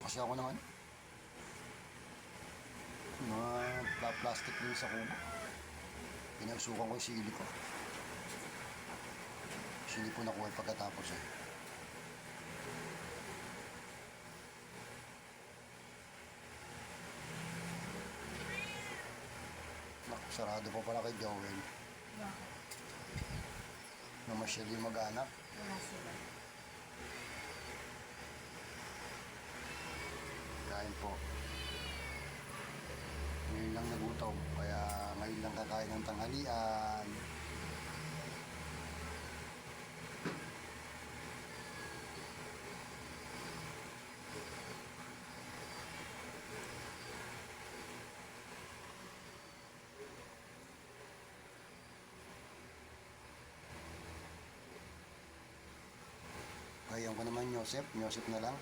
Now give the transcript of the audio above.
Kasi ako naman, mga plastic din sa kubo. Pinausukan ko yung sili ko. Sili po nakuha pagkatapos eh. Naku, sarado pa pala kay Joel. Bakit? Namasyal yung mag-anak. Wala sila. Kain po. Ngayon lang nagutom, kaya ngayon lang kakain ng tanghalian. Kaya ko naman Yosef na lang.